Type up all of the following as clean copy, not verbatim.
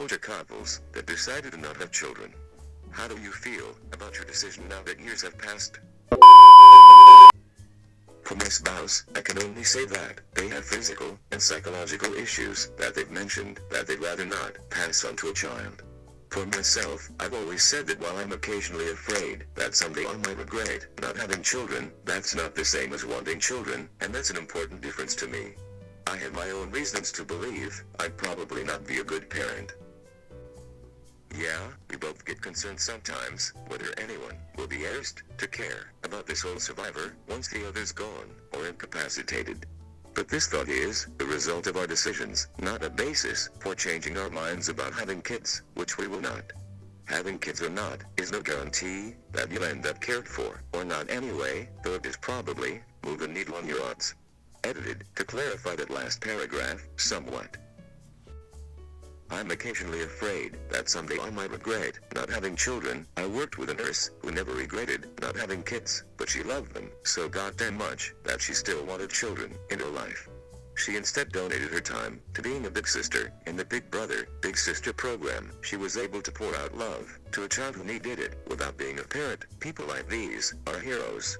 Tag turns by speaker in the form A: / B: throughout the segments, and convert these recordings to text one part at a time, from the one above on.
A: older couples that decided to not have children. How do you feel about your decision now that years have passed? For my spouse, I can only say that they have physical and psychological issues that they've mentioned that they'd rather not pass on to a child. For myself, I've always said that while I'm occasionally afraid that someday I might regret not having children, that's not the same as wanting children, and that's an important difference to me. I have my own reasons to believe I'd probably not be a good parent. Yeah, we both get concerned sometimes whether anyone will be asked to care about this whole survivor once the other's gone or incapacitated. But this thought is the result of our decisions, not a basis for changing our minds about having kids, which we will not. Having kids or not is no guarantee that you'll end up cared for, or not anyway, though it is probably move the needle on your odds. Edited to clarify that last paragraph somewhat. I'm occasionally afraid that someday I might regret not having children. I worked with a nurse who never regretted not having kids, but she loved them so goddamn much that she still wanted children in her life. She instead donated her time to being a big sister in the Big Brother, Big Sister program. She was able to pour out love to a child who needed it without being a parent. People like these are heroes.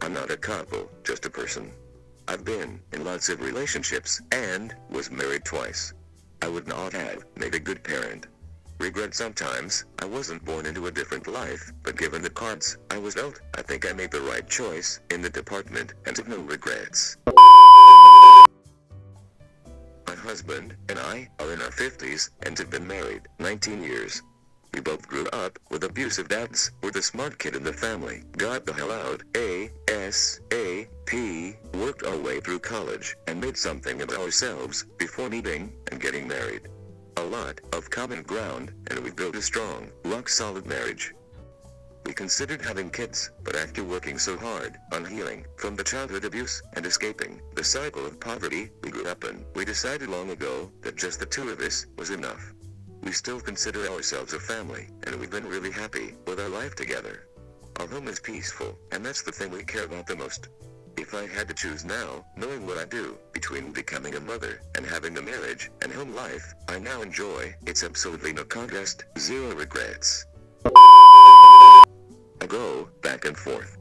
A: I'm not a couple, just a person. I've been in lots of relationships and was married twice. I would not have made a good parent. Regret sometimes I wasn't born into a different life, but given the cards I was dealt, I think I made the right choice in the department and have no regrets. My husband and I are in our 50s and have been married 19 years. We both grew up with abusive dads. We're the smart kid in the family. Got the hell out ASAP, worked our way through college, and made something of ourselves before meeting and getting married. A lot of common ground, and we built a strong, rock-solid marriage. We considered having kids, but after working so hard on healing from the childhood abuse and escaping the cycle of poverty we grew up in, we decided long ago that just the two of us was enough. We still consider ourselves a family, and we've been really happy with our life together. Our home is peaceful, and that's the thing we care about the most. If I had to choose now, knowing what I do, between becoming a mother and having the marriage and home life I now enjoy, it's absolutely no contest, zero regrets. I go back and forth.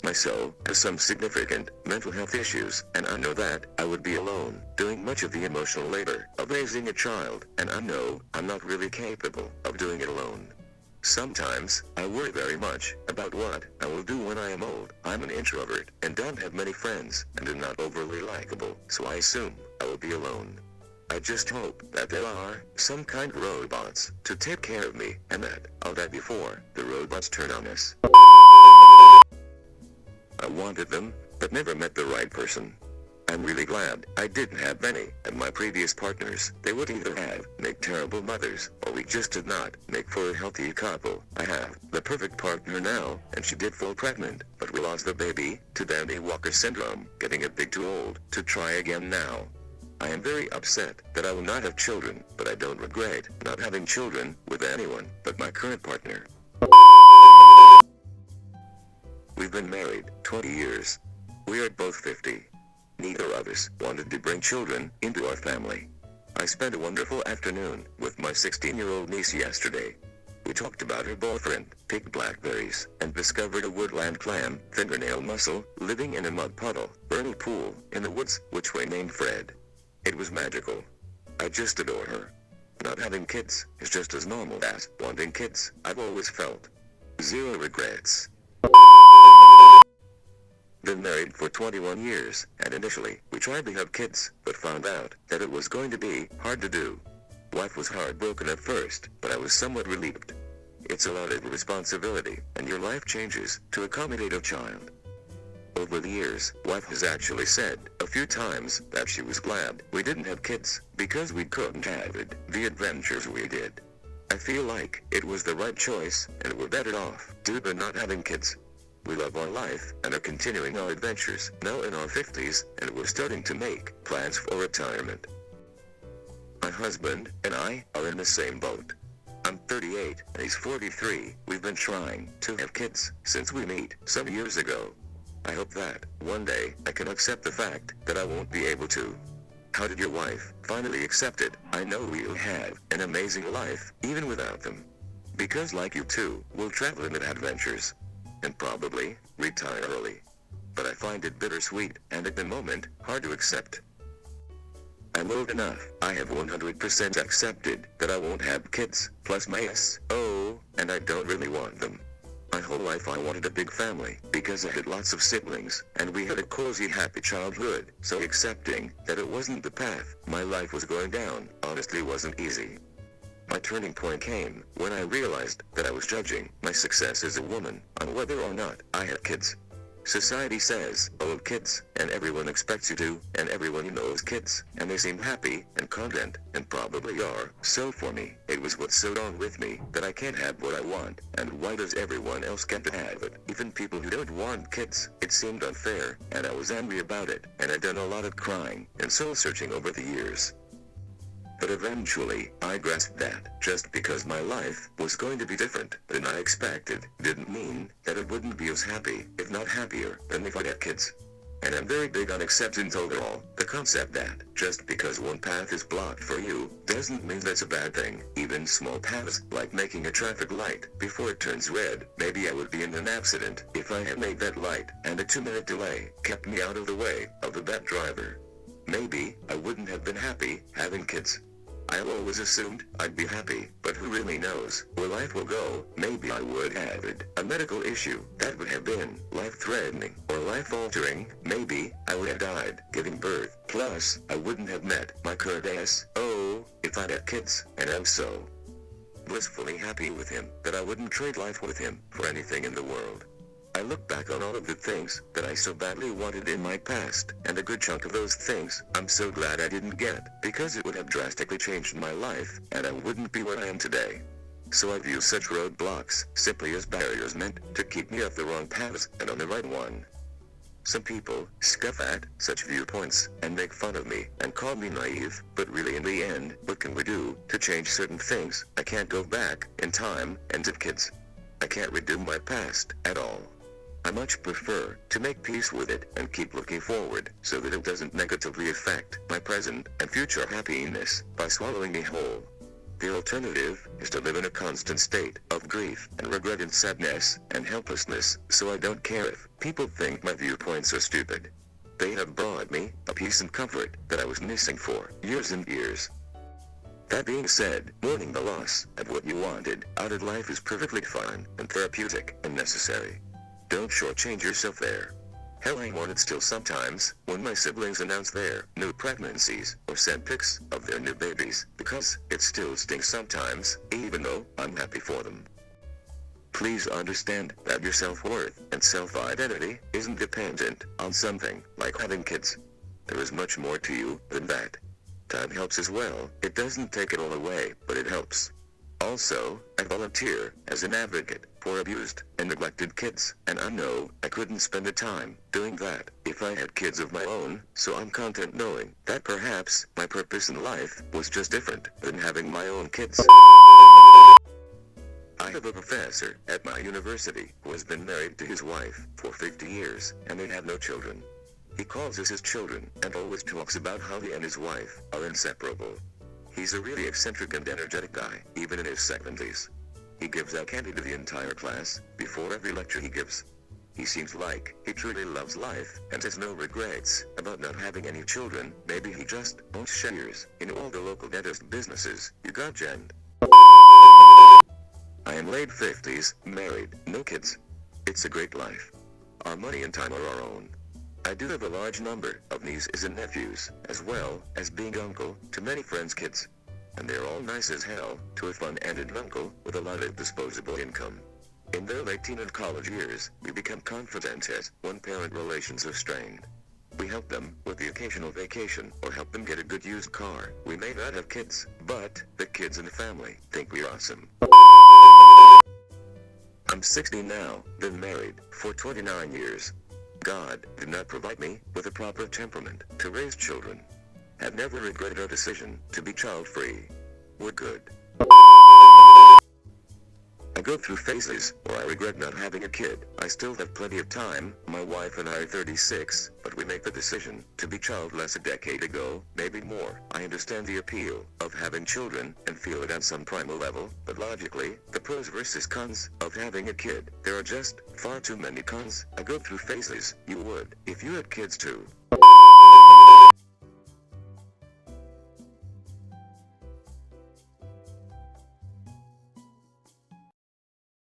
A: My soul has some significant mental health issues, and I know that I would be alone, doing much of the emotional labor of raising a child, and I know I'm not really capable of doing it alone. Sometimes I worry very much about what I will do when I am old. I'm an introvert and don't have many friends and am not overly likable, so I assume I will be alone. I just hope that there are some kind of robots to take care of me, and that I'll die before the robots turn on us. I wanted them, but never met the right person. I'm really glad I didn't have many, and my previous partners, they would either have make terrible mothers, or we just did not make for a healthy couple. I have the perfect partner now, and she did fall pregnant, but we lost the baby to Dandy Walker syndrome, getting a bit too old to try again now. I am very upset that I will not have children, but I don't regret not having children with anyone but my current partner. We've been married 20 years. We are both 50. Neither of us wanted to bring children into our family. I spent a wonderful afternoon with my 16-year-old niece yesterday. We talked about her boyfriend, picked blackberries, and discovered a woodland clam, fingernail mussel, living in a mud puddle, vernal pool, in the woods, which we named Fred. It was magical. I just adore her. Not having kids is just as normal as wanting kids, I've always felt. Zero regrets. Been married for 21 years, and initially, we tried to have kids, but found out that it was going to be hard to do. Wife was heartbroken at first, but I was somewhat relieved. It's a lot of responsibility, and your life changes to accommodate a child. Over the years, wife has actually said a few times that she was glad we didn't have kids, because we couldn't have it, the adventures we did. I feel like it was the right choice, and we're better off due to not having kids. We love our life and are continuing our adventures, now in our 50s, and we're starting to make plans for retirement. My husband and I are in the same boat. I'm 38 and he's 43. We've been trying to have kids since we met some years ago. I hope that one day I can accept the fact that I won't be able to. How did your wife finally accept it? I know you'll have an amazing life, even without them. Because like you too, we'll travel and adventures. And probably, retire early. But I find it bittersweet, and at the moment, hard to accept. I'm old enough, I have 100% accepted that I won't have kids, plus my SO, and I don't really want them. My whole life I wanted a big family, because I had lots of siblings, and we had a cozy happy childhood, so accepting that it wasn't the path my life was going down, honestly wasn't easy. My turning point came when I realized that I was judging my success as a woman on whether or not I had kids. Society says, oh kids, and everyone expects you to, and everyone you know has kids, and they seem happy and content, and probably are. So for me, it was what's so wrong with me that I can't have what I want, and why does everyone else get to have it, even people who don't want kids? It seemed unfair, and I was angry about it, and I'd done a lot of crying and soul searching over the years. But eventually, I grasped that just because my life was going to be different than I expected, didn't mean that it wouldn't be as happy, if not happier, than if I had kids. And I'm very big on acceptance overall, the concept that just because one path is blocked for you, doesn't mean that's a bad thing. Even small paths, like making a traffic light before it turns red, maybe I would be in an accident if I had made that light, and a 2-minute delay kept me out of the way of the bad driver. Maybe I wouldn't have been happy having kids. I always assumed I'd be happy, but who really knows where life will go? Maybe I would have had a medical issue that would have been life-threatening or life-altering. Maybe I would have died giving birth. Plus, I wouldn't have met my current SO if I'd had kids, and I'm so blissfully happy with him that I wouldn't trade life with him for anything in the world. I look back on all of the things that I so badly wanted in my past, and a good chunk of those things I'm so glad I didn't get, because it would have drastically changed my life, and I wouldn't be where I am today. So I view such roadblocks simply as barriers meant to keep me off the wrong paths and on the right one. Some people scoff at such viewpoints and make fun of me and call me naive, but really in the end, what can we do to change certain things? I can't go back in time and have kids. I can't redo my past at all. I much prefer to make peace with it and keep looking forward so that it doesn't negatively affect my present and future happiness by swallowing me whole. The alternative is to live in a constant state of grief and regret and sadness and helplessness, so I don't care if people think my viewpoints are stupid. They have brought me a peace and comfort that I was missing for years and years. That being said, mourning the loss of what you wanted out of life is perfectly fine and therapeutic and necessary. Don't shortchange yourself there. Hell, I want it still sometimes when my siblings announce their new pregnancies or send pics of their new babies, because it still stings sometimes, even though I'm happy for them. Please understand that your self-worth and self-identity isn't dependent on something like having kids. There is much more to you than that. Time helps as well. It doesn't take it all away, but it helps. Also, I volunteer as an advocate for abused and neglected kids, and I know I couldn't spend the time doing that if I had kids of my own, so I'm content knowing that perhaps my purpose in life was just different than having my own kids. I have a professor at my university who has been married to his wife for 50 years, and they have no children. He calls us his children, and always talks about how he and his wife are inseparable. He's a really eccentric and energetic guy, even in his 70s. He gives out candy to the entire class before every lecture he gives. He seems like he truly loves life and has no regrets about not having any children. Maybe he just owns shares in all the local dentist businesses. You got jammed. I am late 50s, married, no kids. It's a great life. Our money and time are our own. I do have a large number of nieces and nephews, as well as being uncle to many friends' kids. And they're all nice as hell to a fun-ended uncle with a lot of disposable income. In their late teen and college years, we become confident as one-parent relations are strained. We help them with the occasional vacation or help them get a good used car. We may not have kids, but the kids in the family think we're awesome. I'm 60 now, been married for 29 years. God did not provide me with a proper temperament to raise children. Have never regretted our decision to be child-free. We're good. I go through phases where I regret not having a kid. I still have plenty of time. My wife and I are 36, but we make the decision to be childless a decade ago, maybe more. I understand the appeal of having children and feel it on some primal level, but logically, the pros versus cons of having a kid, there are just far too many cons. I go through phases. You would, if you had kids too.